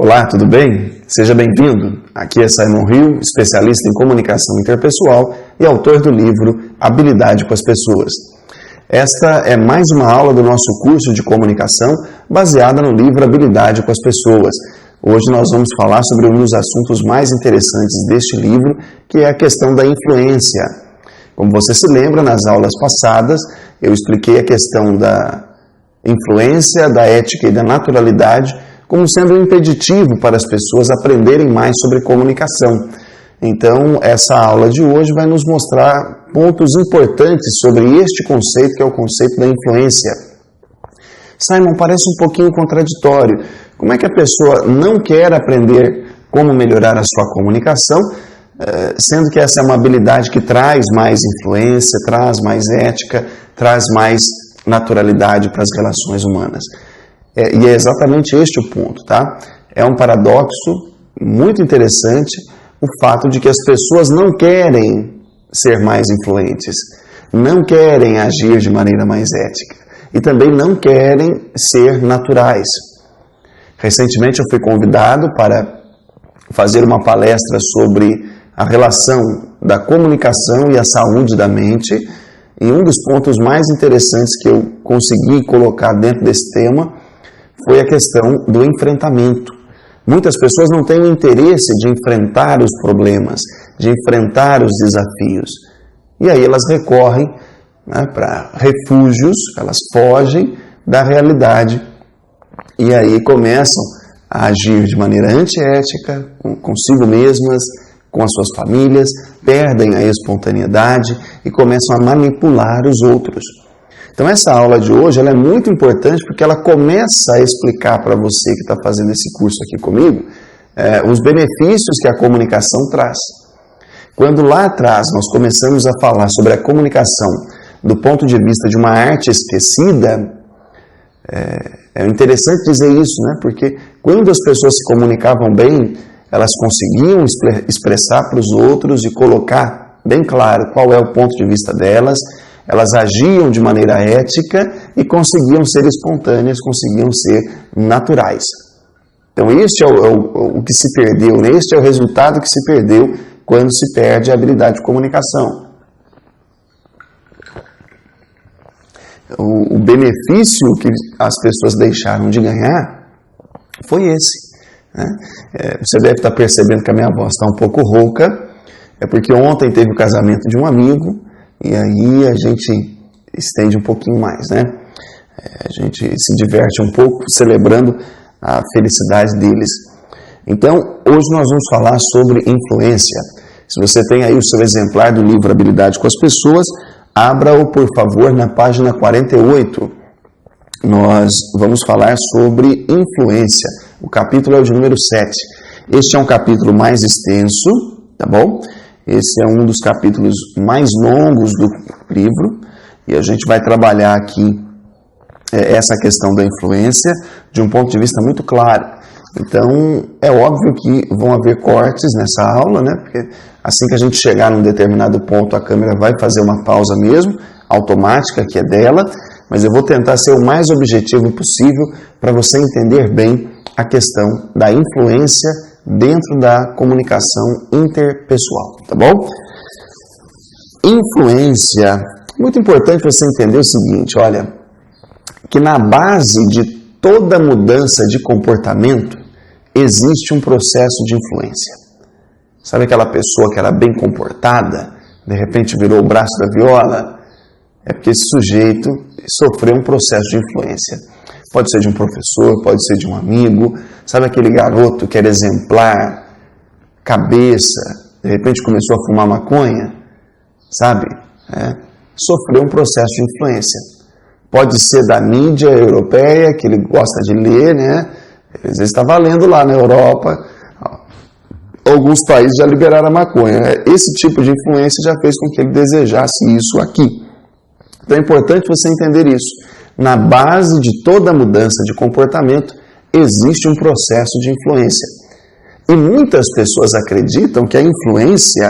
Olá, tudo bem? Seja bem-vindo. Aqui é Simon Hill, especialista em comunicação interpessoal e autor do livro Habilidade com as Pessoas. Esta é mais uma aula do nosso curso de comunicação baseada no livro Habilidade com as Pessoas. Hoje nós vamos falar sobre um dos assuntos mais interessantes deste livro, que é a questão da influência. Como você se lembra, nas aulas passadas eu expliquei a questão da influência, da ética e da naturalidade como sendo um impeditivo para as pessoas aprenderem mais sobre comunicação. Então, essa aula de hoje vai nos mostrar pontos importantes sobre este conceito, que é o conceito da influência. Simon, parece um pouquinho contraditório. Como é que a pessoa não quer aprender como melhorar a sua comunicação, sendo que essa é uma habilidade que traz mais influência, traz mais ética, traz mais naturalidade para as relações humanas? E é exatamente este o ponto, tá? É um paradoxo muito interessante o fato de que as pessoas não querem ser mais influentes, não querem agir de maneira mais ética e também não querem ser naturais. Recentemente eu fui convidado para fazer uma palestra sobre a relação da comunicação e a saúde da mente, e um dos pontos mais interessantes que eu consegui colocar dentro desse tema foi a questão do enfrentamento. Muitas pessoas não têm o interesse de enfrentar os problemas, de enfrentar os desafios. E aí elas recorrem para refúgios, elas fogem da realidade e aí começam a agir de maneira antiética, consigo mesmas, com as suas famílias, perdem a espontaneidade e começam a manipular os outros. Então essa aula de hoje ela é muito importante porque ela começa a explicar para você que está fazendo esse curso aqui comigo os benefícios que a comunicação traz. Quando lá atrás nós começamos a falar sobre a comunicação do ponto de vista de uma arte esquecida, é interessante dizer isso, né? Porque quando as pessoas se comunicavam bem, elas conseguiam expressar para os outros e colocar bem claro qual é o ponto de vista delas. Elas agiam de maneira ética e conseguiam ser espontâneas, conseguiam ser naturais. Então este é o que se perdeu, né? Este é o resultado que se perdeu quando se perde a habilidade de comunicação. O benefício que as pessoas deixaram de ganhar foi esse, né? Você deve estar percebendo que a minha voz está um pouco rouca, é porque ontem teve o casamento de um amigo, e aí a gente estende um pouquinho mais, né? A gente se diverte um pouco celebrando a felicidade deles. Então, hoje nós vamos falar sobre influência. Se você tem aí o seu exemplar do livro Habilidade com as Pessoas, abra-o, por favor, na página 48. Nós vamos falar sobre influência. O capítulo é o de número 7. Este é um capítulo mais extenso, tá bom? Esse é um dos capítulos mais longos do livro e a gente vai trabalhar aqui essa questão da influência de um ponto de vista muito claro. Então, é óbvio que vão haver cortes nessa aula, né? Porque assim que a gente chegar num determinado ponto, a câmera vai fazer uma pausa mesmo, automática, que é dela, mas eu vou tentar ser o mais objetivo possível para você entender bem a questão da influência dentro da comunicação interpessoal, tá bom? Influência. Muito importante você entender o seguinte, olha, que na base de toda mudança de comportamento existe um processo de influência. Sabe aquela pessoa que era bem comportada, de repente virou o braço da viola? É porque esse sujeito sofreu um processo de influência. Pode ser de um professor, pode ser de um amigo. Sabe aquele garoto que era exemplar, cabeça, de repente começou a fumar maconha? Sabe? Sofreu um processo de influência. Pode ser da mídia europeia, que ele gosta de ler, né? Às vezes está valendo lá na Europa. Alguns países já liberaram a maconha. Esse tipo de influência já fez com que ele desejasse isso aqui. Então é importante você entender isso. Na base de toda mudança de comportamento, existe um processo de influência. E muitas pessoas acreditam que a influência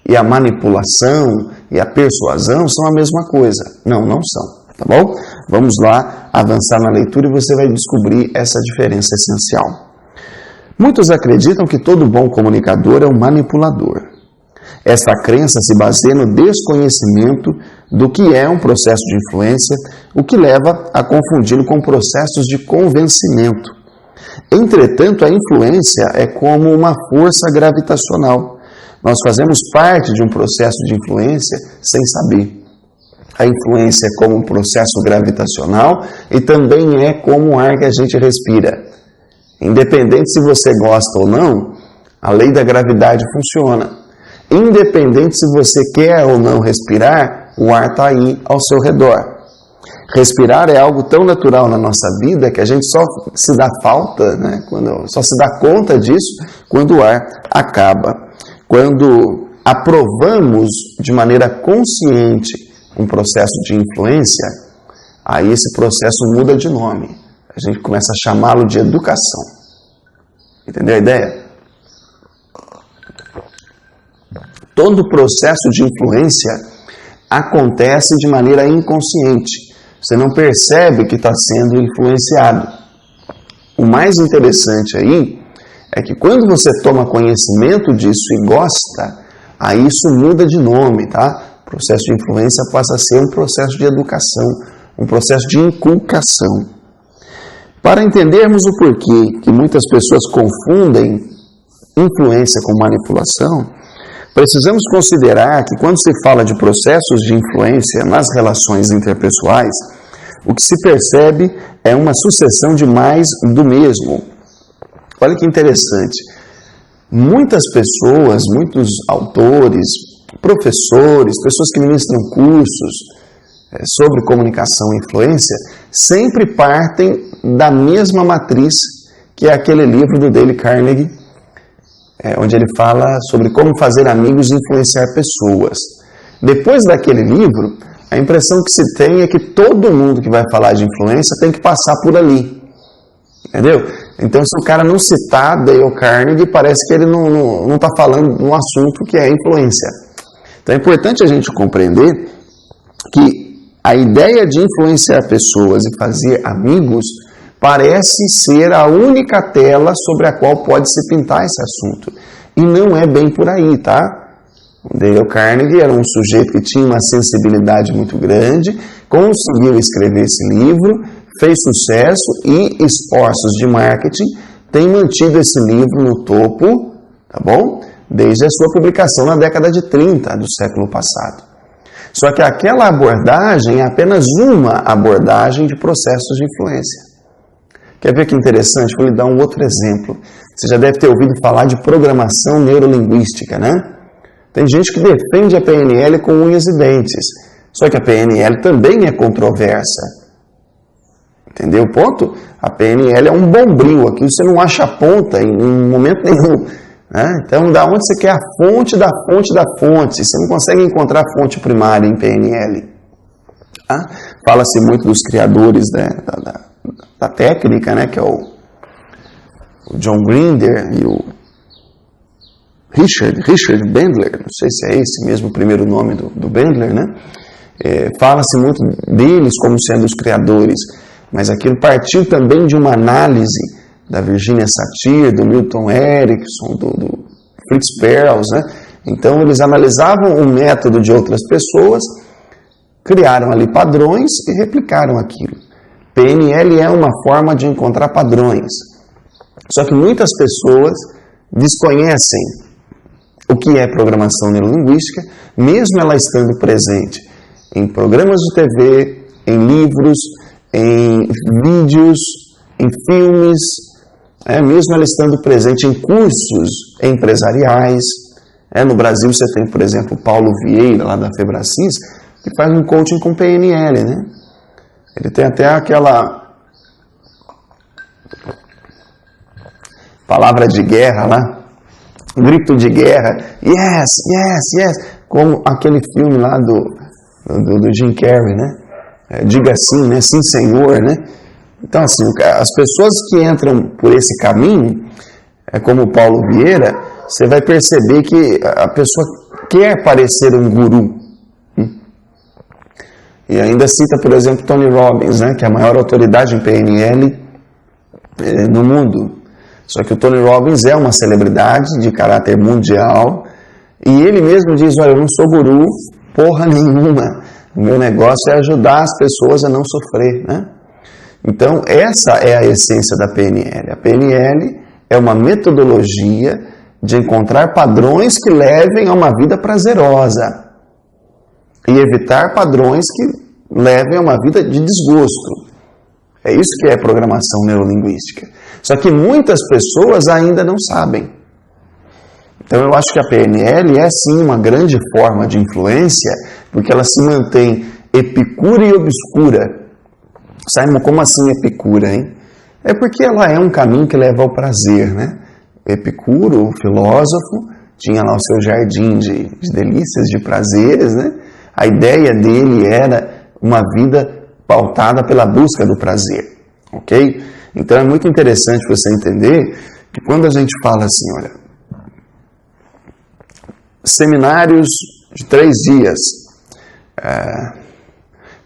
e a manipulação e a persuasão são a mesma coisa. Não, não são. Tá bom? Vamos lá avançar na leitura e você vai descobrir essa diferença essencial. Muitos acreditam que todo bom comunicador é um manipulador. Esta crença se baseia no desconhecimento do que é um processo de influência, o que leva a confundi-lo com processos de convencimento. Entretanto, a influência é como uma força gravitacional. Nós fazemos parte de um processo de influência sem saber. A influência é como um processo gravitacional e também é como o ar que a gente respira. Independente se você gosta ou não, a lei da gravidade funciona. Independente se você quer ou não respirar, o ar está aí ao seu redor. Respirar é algo tão natural na nossa vida que a gente só se dá falta, né? Só se dá conta disso quando o ar acaba. Quando aprovamos de maneira consciente um processo de influência, aí esse processo muda de nome. A gente começa a chamá-lo de educação. Entendeu a ideia? Todo processo de influência acontece de maneira inconsciente. Você não percebe que está sendo influenciado. O mais interessante aí é que quando você toma conhecimento disso e gosta, aí isso muda de nome, tá? O processo de influência passa a ser um processo de educação, um processo de inculcação. Para entendermos o porquê que muitas pessoas confundem influência com manipulação, precisamos considerar que quando se fala de processos de influência nas relações interpessoais, o que se percebe é uma sucessão de mais do mesmo. Olha que interessante. Muitas pessoas, muitos autores, professores, pessoas que ministram cursos sobre comunicação e influência, sempre partem da mesma matriz que é aquele livro do Dale Carnegie, onde ele fala sobre como fazer amigos e influenciar pessoas. Depois daquele livro, a impressão que se tem é que todo mundo que vai falar de influência tem que passar por ali. Entendeu? Então, se o cara não citar Dale Carnegie, parece que ele não está falando de um assunto que é influência. Então, é importante a gente compreender que a ideia de influenciar pessoas e fazer amigos parece ser a única tela sobre a qual pode se pintar esse assunto. E não é bem por aí, tá? O Dale Carnegie era um sujeito que tinha uma sensibilidade muito grande, conseguiu escrever esse livro, fez sucesso e esforços de marketing têm mantido esse livro no topo, tá bom? Desde a sua publicação na década de 30 do século passado. Só que aquela abordagem é apenas uma abordagem de processos de influência. Quer ver que interessante? Vou lhe dar um outro exemplo. Você já deve ter ouvido falar de programação neurolinguística, né? Tem gente que defende a PNL com unhas e dentes. Só que a PNL também é controversa. Entendeu o ponto? A PNL é um bombril. Aqui você não acha a ponta em momento nenhum. Né? Então, da onde você quer a fonte da fonte da fonte? Você não consegue encontrar a fonte primária em PNL. Tá? Fala-se muito dos criadores da técnica, né? Que é o John Grinder e o Richard Bandler, não sei se é esse mesmo o primeiro nome do Bandler, né? Fala-se muito deles como sendo os criadores, mas aquilo partiu também de uma análise da Virginia Satir, do Milton Erickson, do Fritz Perls, né? Então eles analisavam o método de outras pessoas, criaram ali padrões e replicaram aquilo. PNL é uma forma de encontrar padrões. Só que muitas pessoas desconhecem o que é programação neurolinguística, mesmo ela estando presente em programas de TV, em livros, em vídeos, em filmes, mesmo ela estando presente em cursos empresariais. No Brasil você tem, por exemplo, o Paulo Vieira, lá da Febracis, que faz um coaching com PNL, né? Ele tem até aquela palavra de guerra lá, grito de guerra, yes, yes, yes, como aquele filme lá do Jim Carrey, né? Diga sim, né? Sim, senhor, né? Então, assim, as pessoas que entram por esse caminho, como o Paulo Vieira, você vai perceber que a pessoa quer parecer um guru. E ainda cita, por exemplo, Tony Robbins, né, que é a maior autoridade em PNL no mundo. Só que o Tony Robbins é uma celebridade de caráter mundial e ele mesmo diz, olha, eu não sou guru porra nenhuma, o meu negócio é ajudar as pessoas a não sofrer, né? Então, essa é a essência da PNL. A PNL é uma metodologia de encontrar padrões que levem a uma vida prazerosa e evitar padrões que levem a uma vida de desgosto. É isso que é programação neurolinguística. Só que muitas pessoas ainda não sabem. Então eu acho que a PNL é sim uma grande forma de influência, porque ela se mantém epicura e obscura. Simon, como assim epicura, hein? É porque ela é um caminho que leva ao prazer, né? Epicuro, o filósofo, tinha lá o seu jardim de delícias, de prazeres, né? A ideia dele era uma vida pautada pela busca do prazer, ok? Então é muito interessante você entender que quando a gente fala assim, olha, seminários de 3 dias,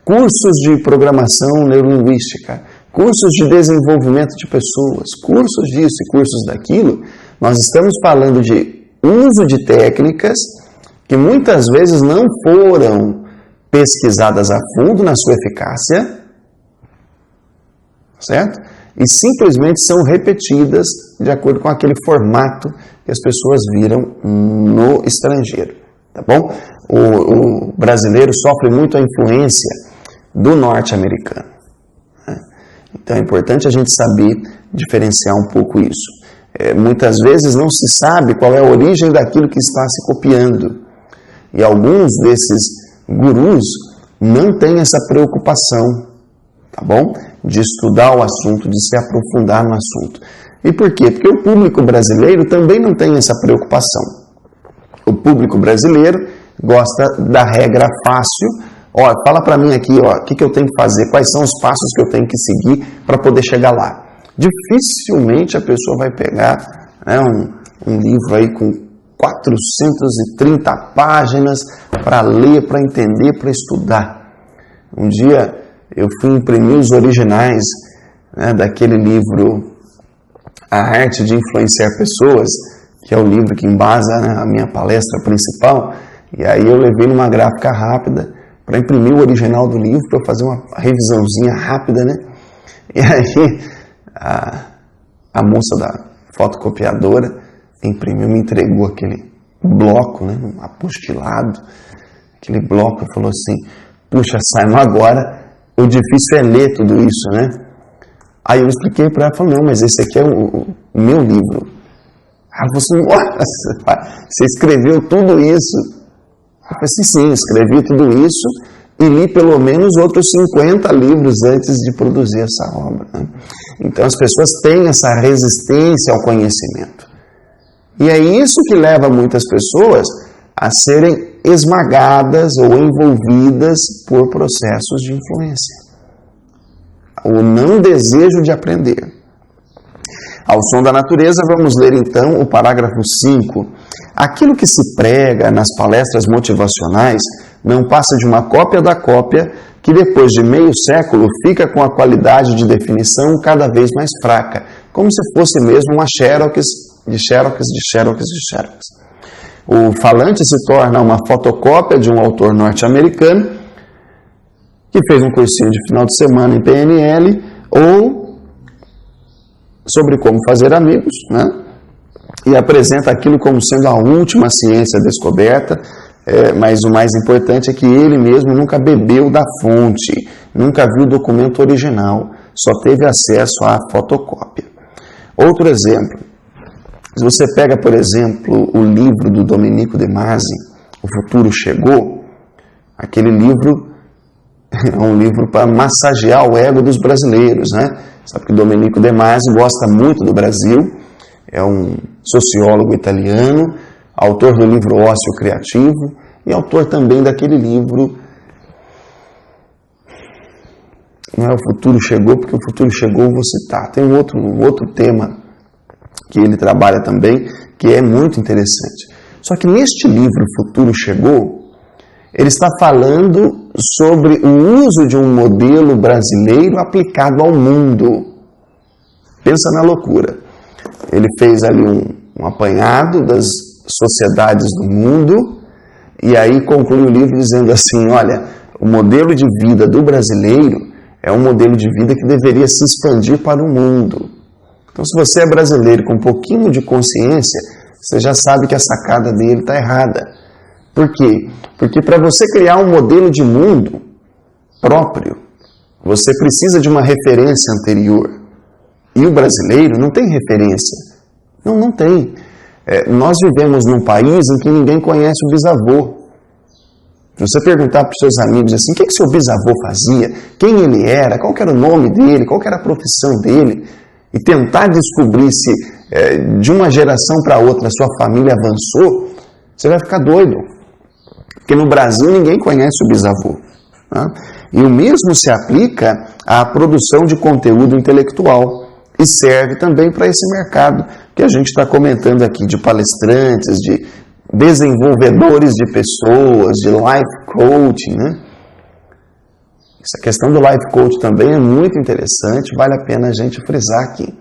cursos de programação neurolinguística, cursos de desenvolvimento de pessoas, cursos disso e cursos daquilo, nós estamos falando de uso de técnicas que muitas vezes não foram pesquisadas a fundo na sua eficácia, certo? E simplesmente são repetidas de acordo com aquele formato que as pessoas viram no estrangeiro, tá bom? O brasileiro sofre muito a influência do norte-americano, né? Então é importante a gente saber diferenciar um pouco isso. Muitas vezes não se sabe qual é a origem daquilo que está se copiando. E alguns desses gurus não têm essa preocupação, tá bom? De estudar o assunto, de se aprofundar no assunto. E por quê? Porque o público brasileiro também não tem essa preocupação. O público brasileiro gosta da regra fácil. Ó, fala para mim aqui, ó, o que eu tenho que fazer, quais são os passos que eu tenho que seguir para poder chegar lá. Dificilmente a pessoa vai pegar, né, um livro aí com 430 páginas para ler, para entender, para estudar. Um dia eu fui imprimir os originais, né, daquele livro A Arte de Influenciar Pessoas, que é o livro que embasa, né, a minha palestra principal, e aí eu levei numa gráfica rápida para imprimir o original do livro, para fazer uma revisãozinha rápida, né? E aí a moça da fotocopiadora imprimiu, me entregou aquele bloco, né, um apostilado, aquele bloco, e falou assim, puxa, Simon, agora o difícil é ler tudo isso, né? Aí eu expliquei para ela, falei, não, mas esse aqui é o meu livro. Ela falou assim, nossa, você escreveu tudo isso? Eu falei assim, sim, escrevi tudo isso e li pelo menos outros 50 livros antes de produzir essa obra, né? Então as pessoas têm essa resistência ao conhecimento. E é isso que leva muitas pessoas a serem esmagadas ou envolvidas por processos de influência. O não desejo de aprender. Ao som da natureza, vamos ler então o parágrafo 5. Aquilo que se prega nas palestras motivacionais não passa de uma cópia da cópia que depois de meio século fica com a qualidade de definição cada vez mais fraca, como se fosse mesmo uma xerox de xerox de xerox de xerox. O falante se torna uma fotocópia de um autor norte-americano que fez um cursinho de final de semana em PNL ou sobre como fazer amigos, né? E apresenta aquilo como sendo a última ciência descoberta, mas o mais importante é que ele mesmo nunca bebeu da fonte, nunca viu o documento original, só teve acesso à fotocópia. Outro exemplo, se você pega, por exemplo, o livro do Domenico De Masi, O Futuro Chegou, aquele livro é um livro para massagear o ego dos brasileiros, né? Sabe que o Domenico De Masi gosta muito do Brasil, é um sociólogo italiano, autor do livro Ócio Criativo e autor também daquele livro, não é O Futuro Chegou, porque O Futuro Chegou eu vou citar. Tem um outro tema que ele trabalha também, que é muito interessante. Só que neste livro O Futuro Chegou, ele está falando sobre o uso de um modelo brasileiro aplicado ao mundo. Pensa na loucura. Ele fez ali um apanhado das sociedades do mundo e aí conclui o livro dizendo assim, olha, o modelo de vida do brasileiro é um modelo de vida que deveria se expandir para o mundo. Então, se você é brasileiro com um pouquinho de consciência, você já sabe que a sacada dele está errada. Por quê? Porque para você criar um modelo de mundo próprio, você precisa de uma referência anterior. E o brasileiro não tem referência. Não tem. Nós vivemos num país em que ninguém conhece o bisavô. Se você perguntar para os seus amigos assim, o que seu bisavô fazia, quem ele era, qual que era o nome dele, qual que era a profissão dele, e tentar descobrir se de uma geração para outra a sua família avançou, você vai ficar doido. Porque no Brasil ninguém conhece o bisavô. Né? E o mesmo se aplica à produção de conteúdo intelectual e serve também para esse mercado que a gente está comentando aqui, de palestrantes, de desenvolvedores de pessoas, de life coaching, né? Essa questão do life coach também é muito interessante, vale a pena a gente frisar aqui.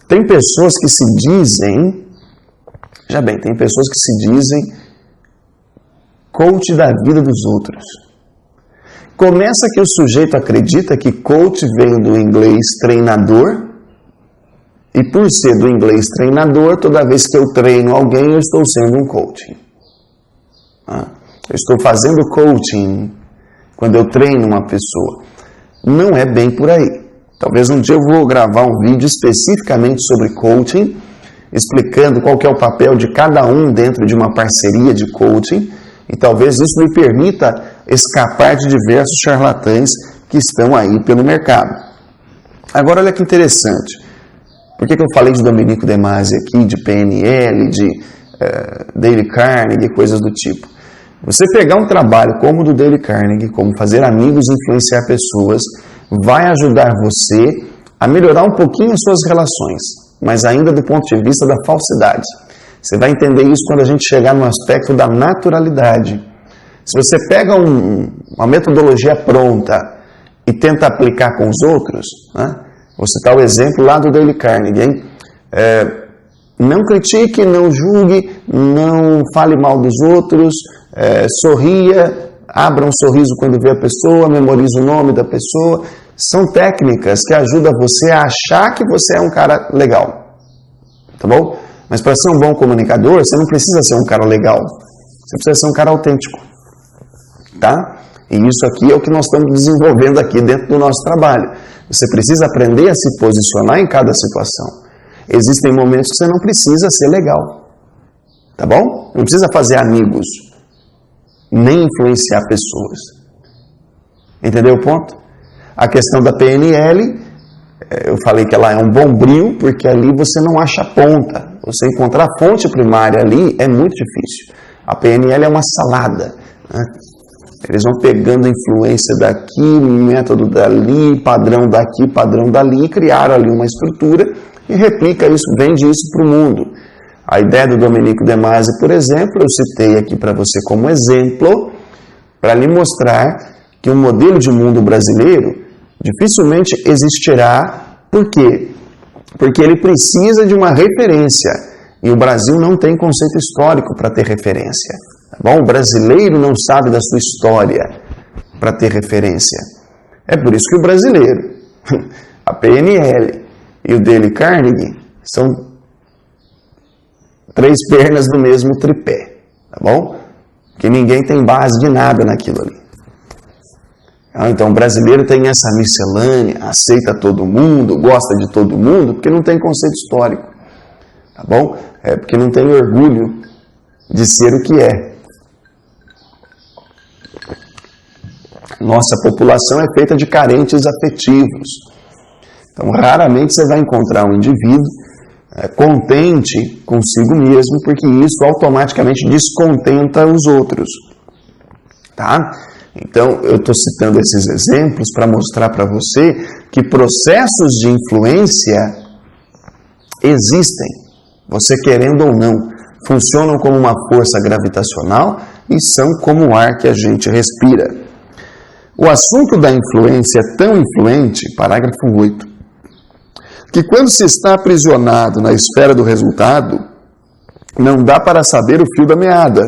Tem pessoas que se dizem, já bem, tem pessoas que se dizem coach da vida dos outros. Começa que o sujeito acredita que coach vem do inglês treinador, e por ser do inglês treinador, toda vez que eu treino alguém, eu estou sendo um coaching. Eu estou fazendo coaching quando eu treino uma pessoa. Não é bem por aí. Talvez um dia eu vou gravar um vídeo especificamente sobre coaching, explicando qual que é o papel de cada um dentro de uma parceria de coaching, e talvez isso me permita escapar de diversos charlatães que estão aí pelo mercado. Agora, olha que interessante. Por que eu falei de Domenico De Masi aqui, de PNL, de Dale Carnegie, coisas do tipo? Você pegar um trabalho como o do Dale Carnegie, como fazer amigos e influenciar pessoas, vai ajudar você a melhorar um pouquinho as suas relações, mas ainda do ponto de vista da falsidade. Você vai entender isso quando a gente chegar no aspecto da naturalidade. Se você pega uma metodologia pronta e tenta aplicar com os outros, né? Vou citar o exemplo lá do Dale Carnegie, hein? Não critique, não julgue, não fale mal dos outros, sorria, abra um sorriso quando vê a pessoa, memorize o nome da pessoa. São técnicas que ajudam você a achar que você é um cara legal. Tá bom? Mas para ser um bom comunicador, você não precisa ser um cara legal. Você precisa ser um cara autêntico. Tá? E isso aqui é o que nós estamos desenvolvendo aqui dentro do nosso trabalho. Você precisa aprender a se posicionar em cada situação. Existem momentos que você não precisa ser legal. Tá bom? Não precisa fazer amigos. Nem influenciar pessoas. Entendeu o ponto? A questão da PNL, eu falei que ela é um bombril, porque ali você não acha ponta. Você encontrar a fonte primária ali é muito difícil. A PNL é uma salada, né? Eles vão pegando influência daqui, método dali, padrão daqui, padrão dali, e criaram ali uma estrutura e replica isso, vende isso para o mundo. A ideia do Domenico De Masi, por exemplo, eu citei aqui para você como exemplo, para lhe mostrar que um modelo de mundo brasileiro dificilmente existirá. Por quê? Porque ele precisa de uma referência, e o Brasil não tem conceito histórico para ter referência. Tá bom? O brasileiro não sabe da sua história para ter referência. É por isso que o brasileiro, a PNL e o Dale Carnegie são três pernas do mesmo tripé. Tá bom? Que ninguém tem base de nada naquilo ali. Então o brasileiro tem essa miscelânea, aceita todo mundo, gosta de todo mundo, porque não tem conceito histórico. Tá bom? É porque não tem orgulho de ser o que é. Nossa população é feita de carentes afetivos. Então, raramente você vai encontrar um indivíduo contente consigo mesmo, porque isso automaticamente descontenta os outros. Tá? Então, eu estou citando esses exemplos para mostrar para você que processos de influência existem, você querendo ou não, funcionam como uma força gravitacional e são como o ar que a gente respira. O assunto da influência é tão influente, parágrafo 8, que quando se está aprisionado na esfera do resultado, não dá para saber o fio da meada.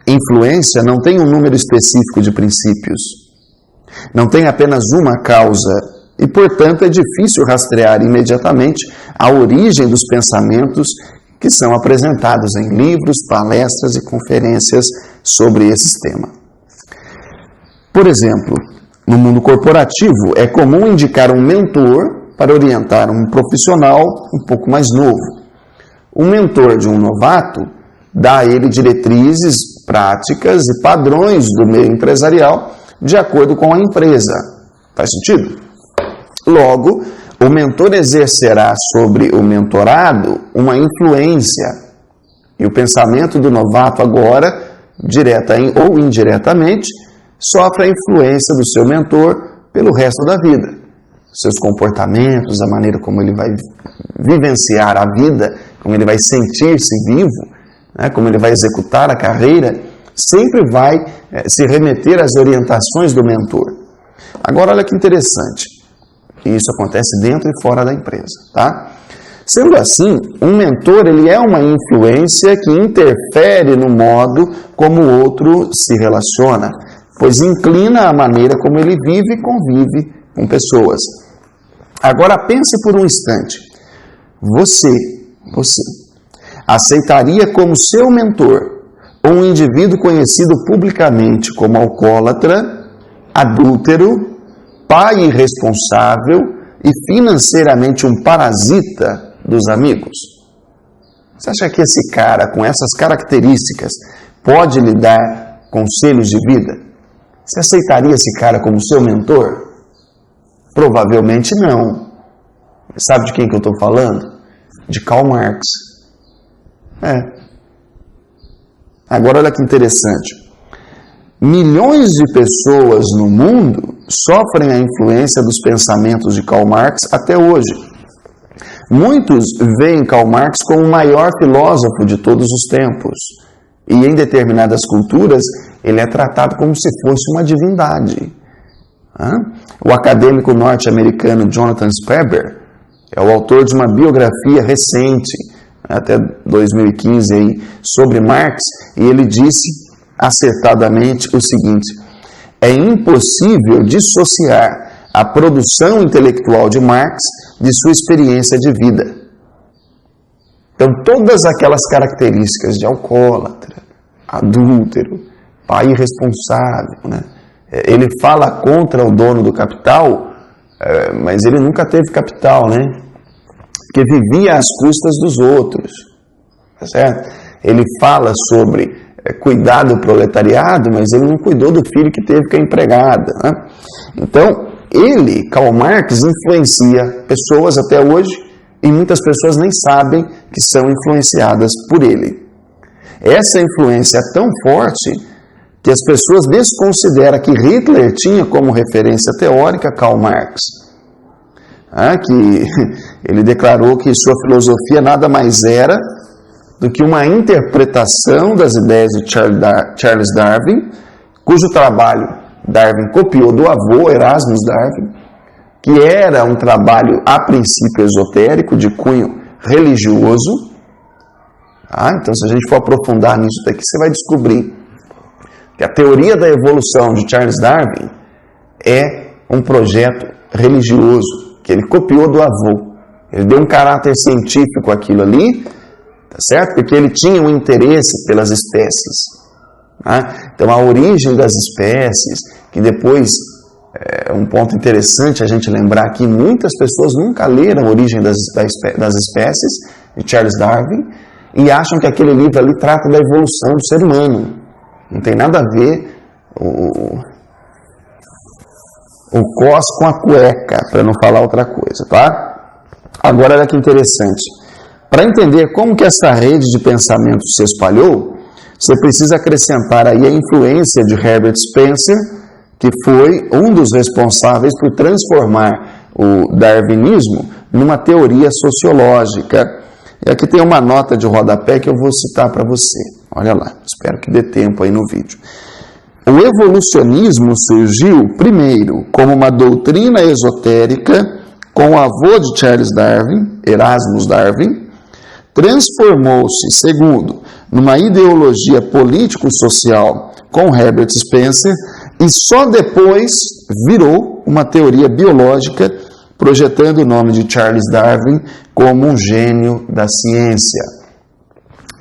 Influência não tem um número específico de princípios. Não tem apenas uma causa e, portanto, é difícil rastrear imediatamente a origem dos pensamentos que são apresentados em livros, palestras e conferências sobre esse tema. Por exemplo, no mundo corporativo, é comum indicar um mentor para orientar um profissional um pouco mais novo. O mentor de um novato dá a ele diretrizes, práticas e padrões do meio empresarial de acordo com a empresa. Faz sentido? Logo, o mentor exercerá sobre o mentorado uma influência. E o pensamento do novato agora, direta ou indiretamente, sofre a influência do seu mentor pelo resto da vida. Seus comportamentos, a maneira como ele vai vivenciar a vida, como ele vai sentir-se vivo, né, como ele vai executar a carreira, sempre vai se remeter às orientações do mentor. Agora, olha que interessante. Isso acontece dentro e fora da empresa, tá? Sendo assim, um mentor ele é uma influência que interfere no modo como o outro se relaciona, pois inclina a maneira como ele vive e convive com pessoas. Agora pense por um instante. Você aceitaria como seu mentor um indivíduo conhecido publicamente como alcoólatra, adúltero, pai irresponsável e financeiramente um parasita dos amigos? Você acha que esse cara, com essas características, pode lhe dar conselhos de vida? Você aceitaria esse cara como seu mentor? Provavelmente não. Sabe de quem que eu estou falando? De Karl Marx. Agora olha que interessante. Milhões de pessoas no mundo sofrem a influência dos pensamentos de Karl Marx até hoje. Muitos veem Karl Marx como o maior filósofo de todos os tempos. E em determinadas culturas, ele é tratado como se fosse uma divindade. O acadêmico norte-americano Jonathan Speber é o autor de uma biografia recente, até 2015, aí, sobre Marx, e ele disse acertadamente o seguinte: é impossível dissociar a produção intelectual de Marx de sua experiência de vida. Então, todas aquelas características de alcoólatra, adúltero, pai irresponsável, né? Ele fala contra o dono do capital, mas ele nunca teve capital, né? Porque vivia às custas dos outros, tá certo? Ele fala sobre cuidar do proletariado, mas ele não cuidou do filho que teve com a empregada, né? Então, Karl Marx, influencia pessoas até hoje, e muitas pessoas nem sabem que são influenciadas por ele. Essa influência é tão forte que as pessoas desconsideram que Hitler tinha como referência teórica Karl Marx. Que ele declarou que sua filosofia nada mais era do que uma interpretação das ideias de Charles Darwin, cujo trabalho Darwin copiou do avô Erasmus Darwin, que era um trabalho a princípio esotérico, de cunho religioso. Então, se a gente for aprofundar nisso daqui, você vai descobrir que a teoria da evolução de Charles Darwin é um projeto religioso, que ele copiou do avô. Ele deu um caráter científico àquilo ali, tá certo? Porque ele tinha um interesse pelas espécies. Então, a origem das espécies, que depois é um ponto interessante a gente lembrar que muitas pessoas nunca leram a origem das espécies de Charles Darwin e acham que aquele livro ali trata da evolução do ser humano. Não tem nada a ver o cos com a cueca, para não falar outra coisa, tá? Agora, olha que interessante. Para entender como que essa rede de pensamento se espalhou, você precisa acrescentar aí a influência de Herbert Spencer, que foi um dos responsáveis por transformar o darwinismo numa teoria sociológica. E aqui tem uma nota de rodapé que eu vou citar para você. Olha lá, espero que dê tempo aí no vídeo. O evolucionismo surgiu, primeiro, como uma doutrina esotérica com o avô de Charles Darwin, Erasmus Darwin, transformou-se, segundo, numa ideologia político-social com Herbert Spencer e só depois virou uma teoria biológica, projetando o nome de Charles Darwin como um gênio da ciência.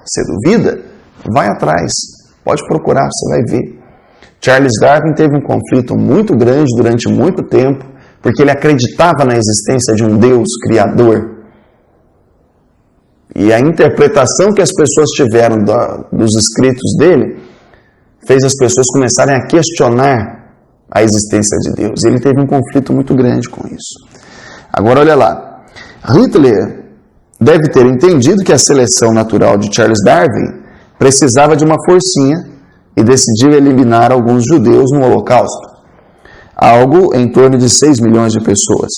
Você duvida? Vai atrás, pode procurar, você vai ver. Charles Darwin teve um conflito muito grande durante muito tempo, porque ele acreditava na existência de um Deus criador. E a interpretação que as pessoas tiveram dos escritos dele fez as pessoas começarem a questionar a existência de Deus. Ele teve um conflito muito grande com isso. Agora olha lá, Hitler deve ter entendido que a seleção natural de Charles Darwin precisava de uma forcinha e decidiu eliminar alguns judeus no Holocausto, algo em torno de 6 milhões de pessoas.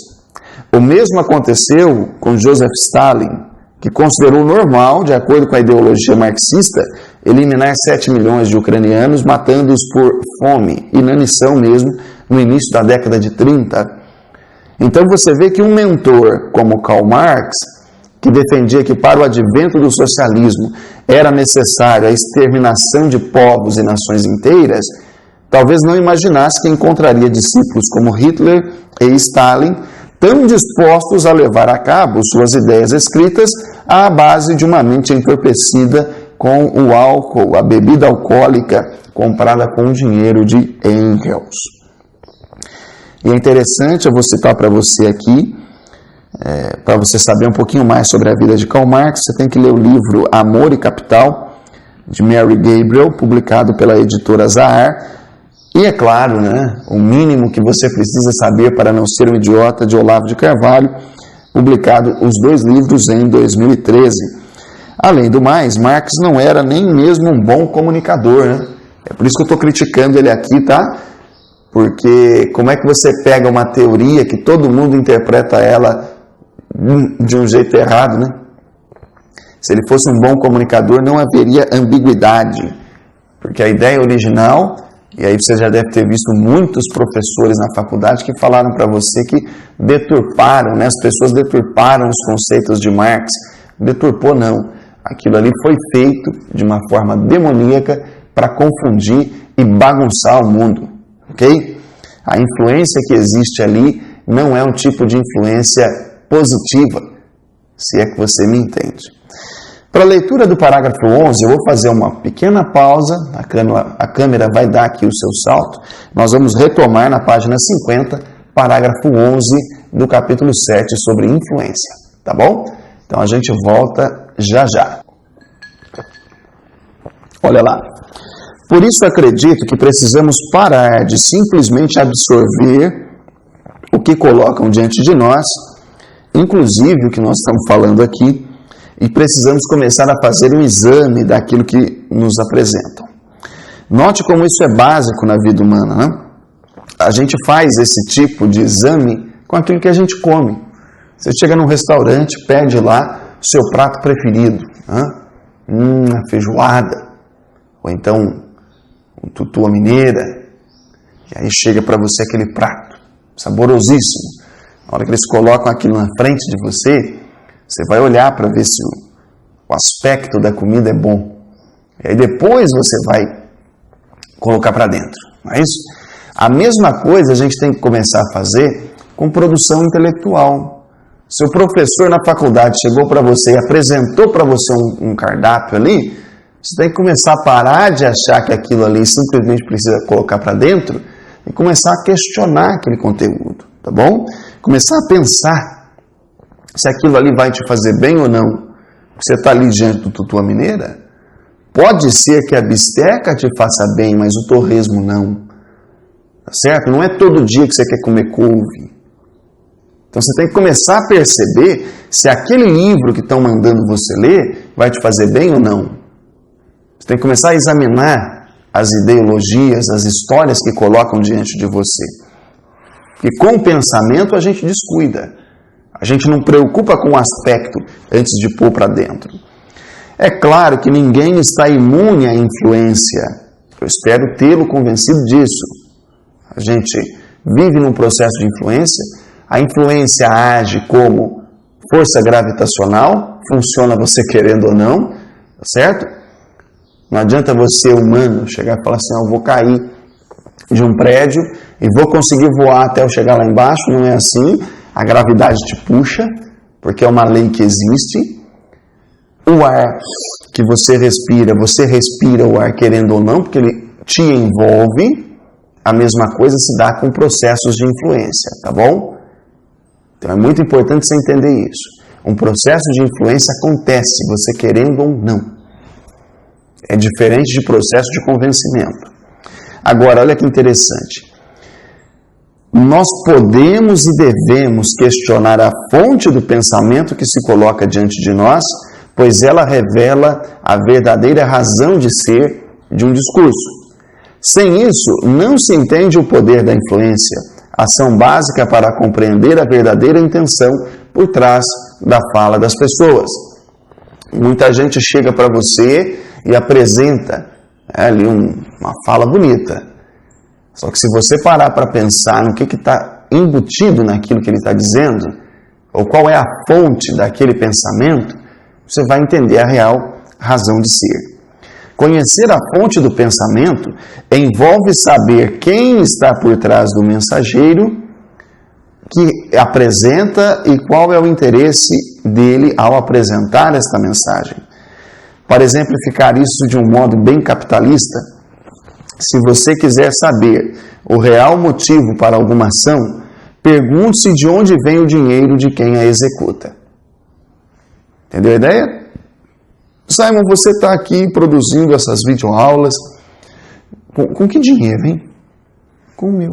O mesmo aconteceu com Joseph Stalin, que considerou normal, de acordo com a ideologia marxista, eliminar 7 milhões de ucranianos, matando-os por fome, inanição mesmo, no início da década de 30. Então você vê que um mentor como Karl Marx, que defendia que para o advento do socialismo era necessária a exterminação de povos e nações inteiras, talvez não imaginasse que encontraria discípulos como Hitler e Stalin tão dispostos a levar a cabo suas ideias escritas à base de uma mente entorpecida com o álcool, a bebida alcoólica comprada com o dinheiro de Engels. E é interessante, eu vou citar para você aqui, para você saber um pouquinho mais sobre a vida de Karl Marx, você tem que ler o livro Amor e Capital, de Mary Gabriel, publicado pela editora Zahar. E é claro, o mínimo que você precisa saber para não ser um idiota, de Olavo de Carvalho, publicado os 2 livros em 2013. Além do mais, Marx não era nem mesmo um bom comunicador, É por isso que eu estou criticando ele aqui, tá? Porque como é que você pega uma teoria que todo mundo interpreta ela de um jeito errado, Se ele fosse um bom comunicador, não haveria ambiguidade, porque a ideia original, e aí você já deve ter visto muitos professores na faculdade que falaram para você que deturparam, as pessoas deturparam os conceitos de Marx. Deturpou não, aquilo ali foi feito de uma forma demoníaca para confundir e bagunçar o mundo, ok? A influência que existe ali não é um tipo de influência positiva, se é que você me entende. Para a leitura do parágrafo 11, eu vou fazer uma pequena pausa, a câmera vai dar aqui o seu salto, nós vamos retomar na página 50, parágrafo 11 do capítulo 7 sobre influência, tá bom? Então a gente volta já já. Olha lá. Por isso acredito que precisamos parar de simplesmente absorver o que colocam diante de nós, inclusive o que nós estamos falando aqui, e precisamos começar a fazer um exame daquilo que nos apresentam. Note como isso é básico na vida humana, A gente faz esse tipo de exame com aquilo que a gente come. Você chega num restaurante, pede lá o seu prato preferido, a feijoada, ou então um tutu à mineira, e aí chega para você aquele prato saborosíssimo. Na hora que eles colocam aquilo na frente de você, você vai olhar para ver se o aspecto da comida é bom. E aí depois você vai colocar para dentro. Não é isso? A mesma coisa a gente tem que começar a fazer com produção intelectual. Se o professor na faculdade chegou para você e apresentou para você um cardápio ali, você tem que começar a parar de achar que aquilo ali simplesmente precisa colocar para dentro e começar a questionar aquele conteúdo, tá bom? Começar a pensar se aquilo ali vai te fazer bem ou não. Você está ali diante do tutu à mineira, pode ser que a bisteca te faça bem, mas o torresmo não. Tá certo? Não é todo dia que você quer comer couve. Então você tem que começar a perceber se aquele livro que estão mandando você ler vai te fazer bem ou não. Você tem que começar a examinar as ideologias, as histórias que colocam diante de você. E com o pensamento a gente descuida. A gente não preocupa com o aspecto antes de pôr para dentro. É claro que ninguém está imune à influência. Eu espero tê-lo convencido disso. A gente vive num processo de influência A influência age como força gravitacional, funciona você querendo ou não, tá certo? Não adianta você, humano, chegar e falar assim, eu vou cair de um prédio e vou conseguir voar até eu chegar lá embaixo, não é assim. A gravidade te puxa, porque é uma lei que existe. O ar que você respira o ar querendo ou não, porque ele te envolve. A mesma coisa se dá com processos de influência, tá bom? Então é muito importante você entender isso. Um processo de influência acontece, você querendo ou não. É diferente de processo de convencimento. Agora, olha que interessante. Nós podemos e devemos questionar a fonte do pensamento que se coloca diante de nós, pois ela revela a verdadeira razão de ser de um discurso. Sem isso, não se entende o poder da influência, ação básica para compreender a verdadeira intenção por trás da fala das pessoas. Muita gente chega para você e apresenta ali uma fala bonita. Só que se você parar para pensar no que está embutido naquilo que ele está dizendo, ou qual é a fonte daquele pensamento, você vai entender a real razão de ser. Conhecer a fonte do pensamento envolve saber quem está por trás do mensageiro que apresenta e qual é o interesse dele ao apresentar esta mensagem. Para exemplificar isso de um modo bem capitalista, se você quiser saber o real motivo para alguma ação, pergunte-se de onde vem o dinheiro de quem a executa. Entendeu a ideia? Simon, você está aqui produzindo essas videoaulas. Com que dinheiro, hein? Com o meu.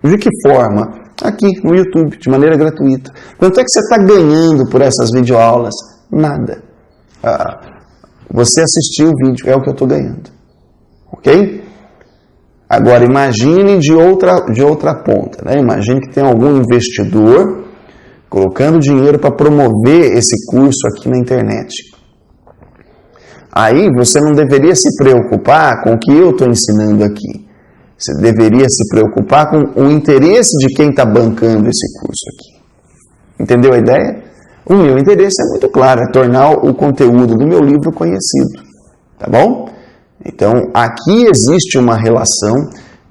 De que forma? Aqui no YouTube, de maneira gratuita. Quanto é que você está ganhando por essas videoaulas? Nada. Você assistiu o vídeo, é o que eu estou ganhando. Ok? Agora, imagine de outra ponta. Né? Imagine que tem algum investidor colocando dinheiro para promover esse curso aqui na internet. Aí você não deveria se preocupar com o que eu estou ensinando aqui. Você deveria se preocupar com o interesse de quem está bancando esse curso aqui. Entendeu a ideia? O meu interesse é muito claro, é tornar o conteúdo do meu livro conhecido. Tá bom? Então, aqui existe uma relação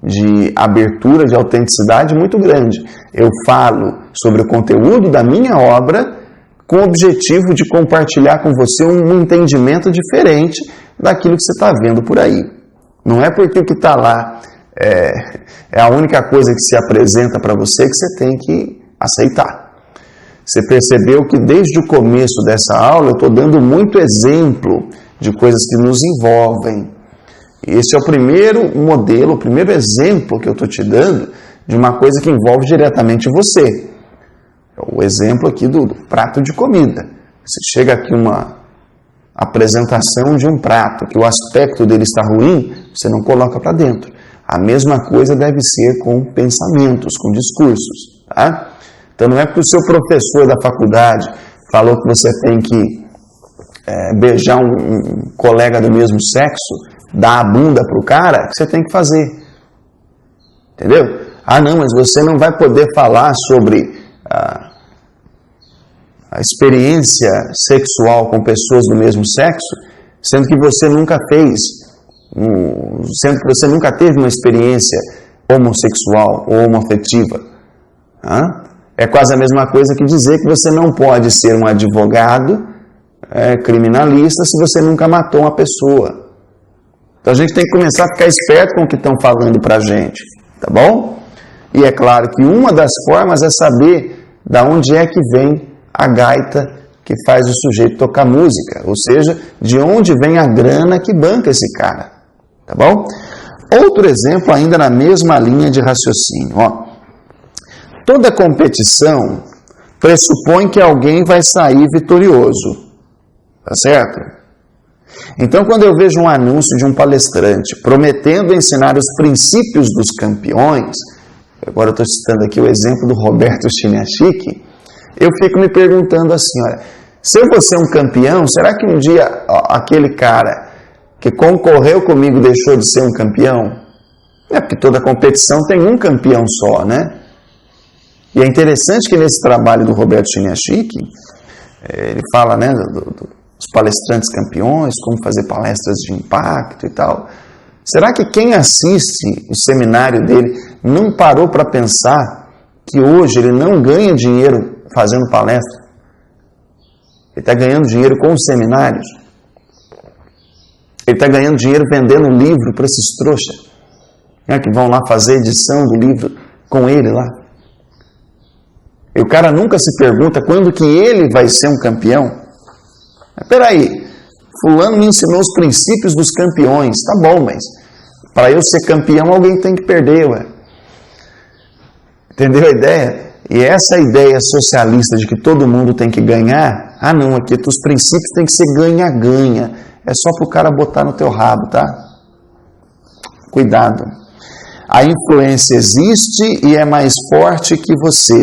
de abertura, de autenticidade muito grande. Eu falo sobre o conteúdo da minha obra com o objetivo de compartilhar com você um entendimento diferente daquilo que você está vendo por aí. Não é porque o que está lá é a única coisa que se apresenta para você que você tem que aceitar. Você percebeu que desde o começo dessa aula eu estou dando muito exemplo de coisas que nos envolvem. Esse é o primeiro modelo, o primeiro exemplo que eu estou te dando de uma coisa que envolve diretamente você. O exemplo aqui do prato de comida. Você chega aqui uma apresentação de um prato, que o aspecto dele está ruim, você não coloca para dentro. A mesma coisa deve ser com pensamentos, com discursos. Tá? Então não é porque o seu professor da faculdade falou que você tem que beijar um colega do mesmo sexo, dar a bunda para o cara, que você tem que fazer. Entendeu? Ah, não, mas você não vai poder falar sobre a experiência sexual com pessoas do mesmo sexo, sendo que você nunca fez, sendo que você nunca teve uma experiência homossexual ou homoafetiva. É quase a mesma coisa que dizer que você não pode ser um advogado criminalista se você nunca matou uma pessoa. Então a gente tem que começar a ficar esperto com o que estão falando para a gente, tá bom? E é claro que uma das formas é saber da onde é que vem a gaita que faz o sujeito tocar música, ou seja, de onde vem a grana que banca esse cara, tá bom? Outro exemplo ainda na mesma linha de raciocínio, ó. Toda competição pressupõe que alguém vai sair vitorioso, tá certo? Então, quando eu vejo um anúncio de um palestrante prometendo ensinar os princípios dos campeões, agora eu estou citando aqui o exemplo do Roberto Chiniachik, eu fico me perguntando assim, olha, se eu vou ser um campeão, será que um dia aquele cara que concorreu comigo deixou de ser um campeão? É porque toda competição tem um campeão só, né? E é interessante que nesse trabalho do Roberto Chiniachik, ele fala, né, dos palestrantes campeões, como fazer palestras de impacto e tal. Será que quem assiste o seminário dele não parou para pensar que hoje ele não ganha dinheiro fazendo palestra? Ele está ganhando dinheiro com os seminários. Ele está ganhando dinheiro vendendo livro para esses trouxas, né, que vão lá fazer edição do livro com ele lá. E o cara nunca se pergunta quando que ele vai ser um campeão. Mas peraí, fulano me ensinou os princípios dos campeões. Tá bom, mas para eu ser campeão alguém tem que perder, ué. Entendeu a ideia? E essa ideia socialista de que todo mundo tem que ganhar, não, aqui os princípios tem que ser ganha-ganha. É só para o cara botar no teu rabo, tá? Cuidado. A influência existe e é mais forte que você.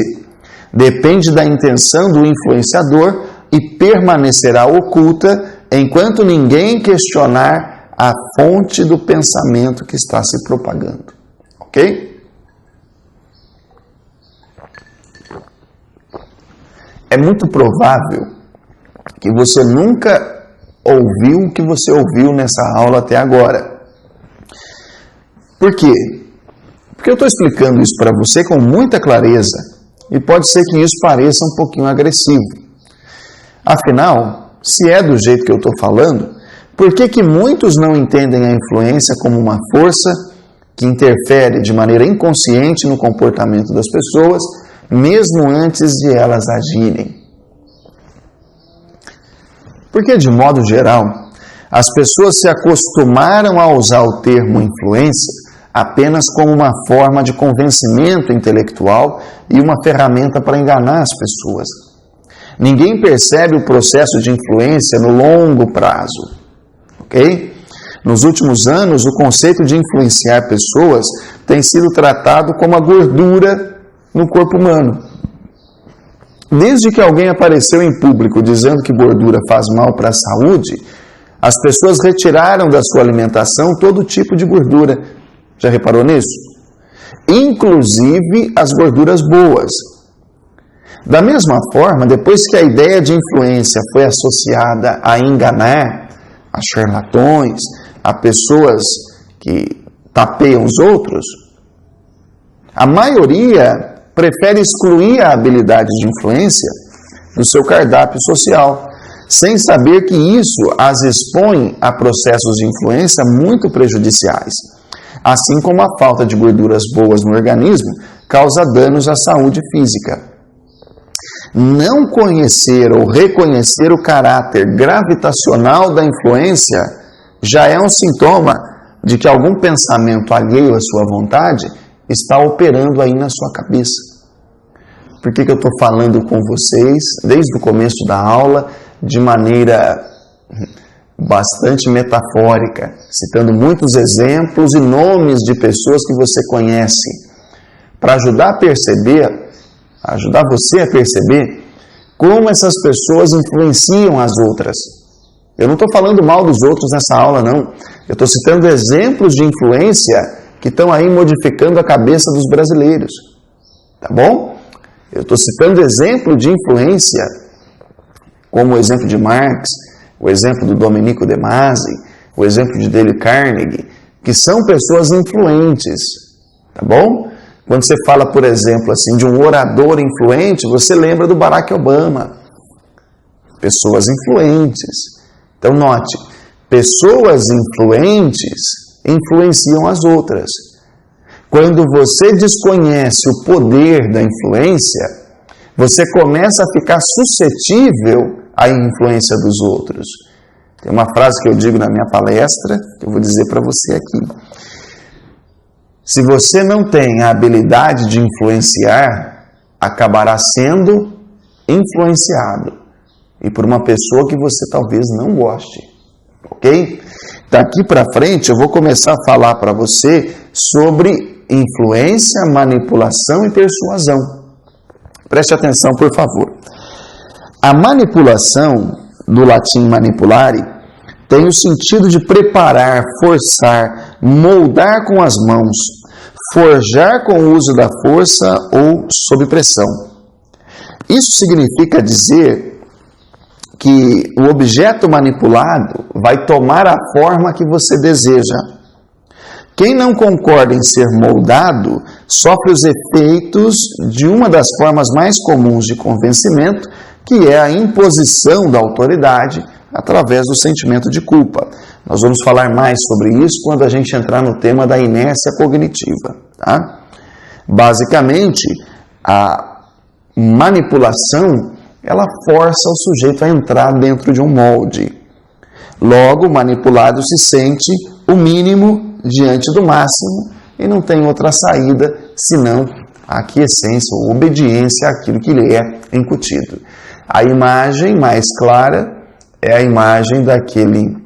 Depende da intenção do influenciador e permanecerá oculta enquanto ninguém questionar a fonte do pensamento que está se propagando. Ok? É muito provável que você nunca ouviu o que você ouviu nessa aula até agora. Por quê? Porque eu estou explicando isso para você com muita clareza e pode ser que isso pareça um pouquinho agressivo. Afinal, se é do jeito que eu estou falando, por que muitos não entendem a influência como uma força que interfere de maneira inconsciente no comportamento das pessoas, mesmo antes de elas agirem? Porque, de modo geral, as pessoas se acostumaram a usar o termo influência apenas como uma forma de convencimento intelectual e uma ferramenta para enganar as pessoas. Ninguém percebe o processo de influência no longo prazo, ok? Nos últimos anos, o conceito de influenciar pessoas tem sido tratado como a gordura no corpo humano. Desde que alguém apareceu em público dizendo que gordura faz mal para a saúde, as pessoas retiraram da sua alimentação todo tipo de gordura. Já reparou nisso? Inclusive as gorduras boas. Da mesma forma, depois que a ideia de influência foi associada a enganar, a charlatões, a pessoas que tapeiam os outros, a maioria prefere excluir a habilidade de influência do seu cardápio social, sem saber que isso as expõe a processos de influência muito prejudiciais, assim como a falta de gorduras boas no organismo causa danos à saúde física. Não conhecer ou reconhecer o caráter gravitacional da influência já é um sintoma de que algum pensamento alheio à sua vontade está operando aí na sua cabeça. Por que eu estou falando com vocês desde o começo da aula de maneira bastante metafórica, citando muitos exemplos e nomes de pessoas que você conhece, para ajudar você a perceber como essas pessoas influenciam as outras. Eu não estou falando mal dos outros nessa aula, não. Eu estou citando exemplos de influência que estão aí modificando a cabeça dos brasileiros. Tá bom? Eu estou citando exemplo de influência, como o exemplo de Marx, o exemplo do Domenico De Masi, o exemplo de Dale Carnegie, que são pessoas influentes. Tá bom? Quando você fala, por exemplo, assim, de um orador influente, você lembra do Barack Obama. Pessoas influentes. Então, note, pessoas influentes influenciam as outras. Quando você desconhece o poder da influência, você começa a ficar suscetível à influência dos outros. Tem uma frase que eu digo na minha palestra, que eu vou dizer para você aqui. Se você não tem a habilidade de influenciar, acabará sendo influenciado. E por uma pessoa que você talvez não goste. Ok? Daqui para frente eu vou começar a falar para você sobre influência, manipulação e persuasão. Preste atenção, por favor. A manipulação, do latim manipulare, tem o sentido de preparar, forçar, moldar com as mãos, forjar com o uso da força ou sob pressão. Isso significa dizer que o objeto manipulado vai tomar a forma que você deseja. Quem não concorda em ser moldado sofre os efeitos de uma das formas mais comuns de convencimento, que é a imposição da autoridade através do sentimento de culpa. Nós vamos falar mais sobre isso quando a gente entrar no tema da inércia cognitiva. Tá? Basicamente, a manipulação, ela força o sujeito a entrar dentro de um molde. Logo, o manipulado se sente o mínimo diante do máximo e não tem outra saída senão a aquiescência ou obediência àquilo que lhe é incutido. A imagem mais clara é a imagem daquele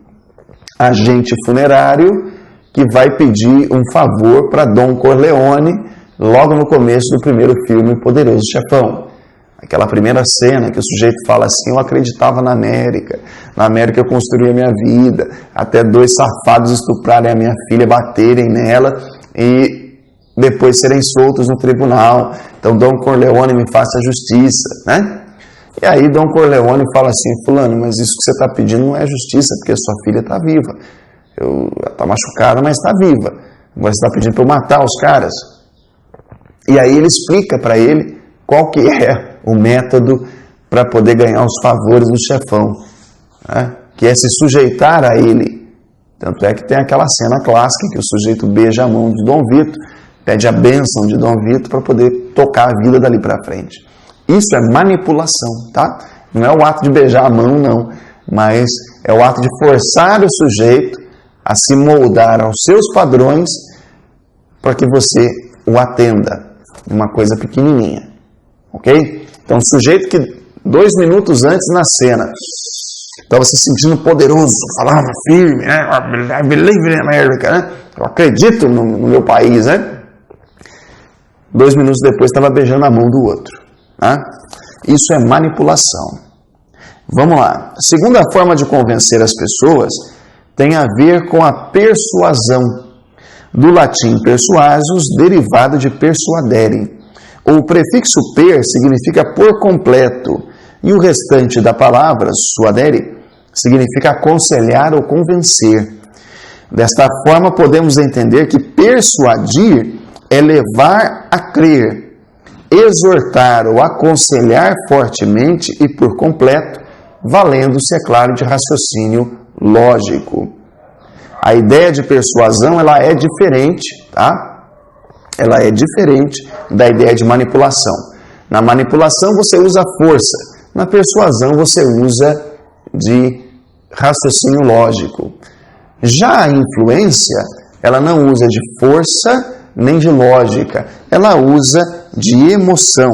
agente funerário que vai pedir um favor para Don Corleone logo no começo do primeiro filme, O Poderoso Chefão. Aquela primeira cena que o sujeito fala assim: eu acreditava na América eu construí a minha vida, até 2 safados estuprarem a minha filha, baterem nela e depois serem soltos no tribunal. Então Don Corleone me faça justiça, né? E aí Don Corleone fala assim: fulano, mas isso que você está pedindo não é justiça, porque a sua filha está viva. Ela está machucada, mas está viva. Agora você está pedindo para eu matar os caras? E aí ele explica para ele qual que é o método para poder ganhar os favores do chefão, né? Que é se sujeitar a ele. Tanto é que tem aquela cena clássica que o sujeito beija a mão de Dom Vito, pede a bênção de Dom Vito para poder tocar a vida dali para frente. Isso é manipulação, tá? Não é o ato de beijar a mão, não, mas é o ato de forçar o sujeito a se moldar aos seus padrões para que você o atenda. Uma coisa pequenininha, ok? Então, o sujeito que 2 minutos antes na cena estava se sentindo poderoso, falava firme, né? I believe in America, né? Eu acredito no meu país, né? 2 minutos depois estava beijando a mão do outro, né? Isso é manipulação. Vamos lá. A segunda forma de convencer as pessoas tem a ver com a persuasão, do latim persuasus, derivado de persuadere. O prefixo per significa por completo, e o restante da palavra, suadere, significa aconselhar ou convencer. Desta forma, podemos entender que persuadir é levar a crer, exortar ou aconselhar fortemente e por completo, valendo-se, é claro, de raciocínio lógico. A ideia de persuasão, ela é diferente, tá? Ela é diferente da ideia de manipulação. Na manipulação você usa força, na persuasão você usa de raciocínio lógico. Já a influência, ela não usa de força nem de lógica, ela usa de emoção.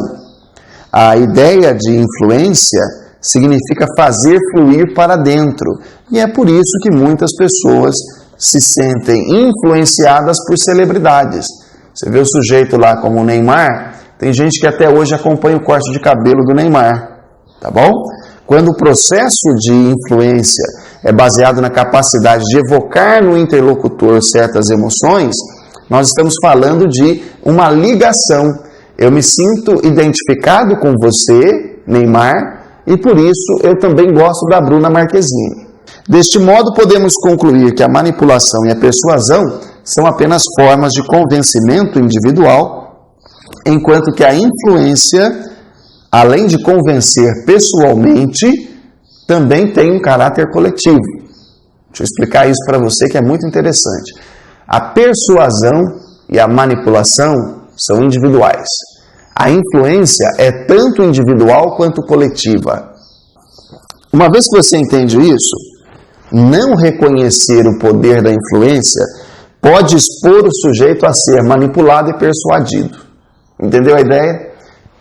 A ideia de influência significa fazer fluir para dentro, e é por isso que muitas pessoas se sentem influenciadas por celebridades. Você vê o sujeito lá como o Neymar, tem gente que até hoje acompanha o corte de cabelo do Neymar, tá bom? Quando o processo de influência é baseado na capacidade de evocar no interlocutor certas emoções, nós estamos falando de uma ligação. Eu me sinto identificado com você, Neymar, e por isso eu também gosto da Bruna Marquezine. Deste modo, podemos concluir que a manipulação e a persuasão são apenas formas de convencimento individual, enquanto que a influência, além de convencer pessoalmente, também tem um caráter coletivo. Deixa eu explicar isso para você que é muito interessante. A persuasão e a manipulação são individuais. A influência é tanto individual quanto coletiva. Uma vez que você entende isso, não reconhecer o poder da influência pode expor o sujeito a ser manipulado e persuadido. Entendeu a ideia?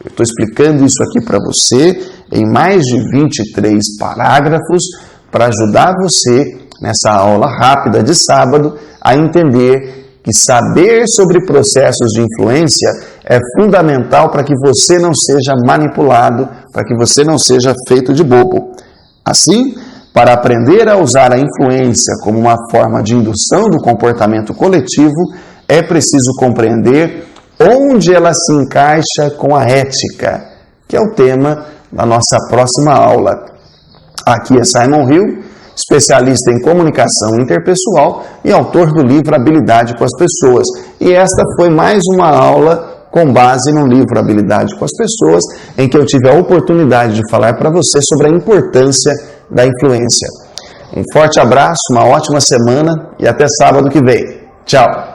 Eu estou explicando isso aqui para você em mais de 23 parágrafos para ajudar você, nessa aula rápida de sábado, a entender que saber sobre processos de influência é fundamental para que você não seja manipulado, para que você não seja feito de bobo. Assim, para aprender a usar a influência como uma forma de indução do comportamento coletivo, é preciso compreender onde ela se encaixa com a ética, que é o tema da nossa próxima aula. Aqui é Simon Hill, especialista em comunicação interpessoal e autor do livro Habilidade com as Pessoas. E esta foi mais uma aula com base no livro Habilidade com as Pessoas, em que eu tive a oportunidade de falar para você sobre a importância da influência. Um forte abraço, uma ótima semana e até sábado que vem. Tchau!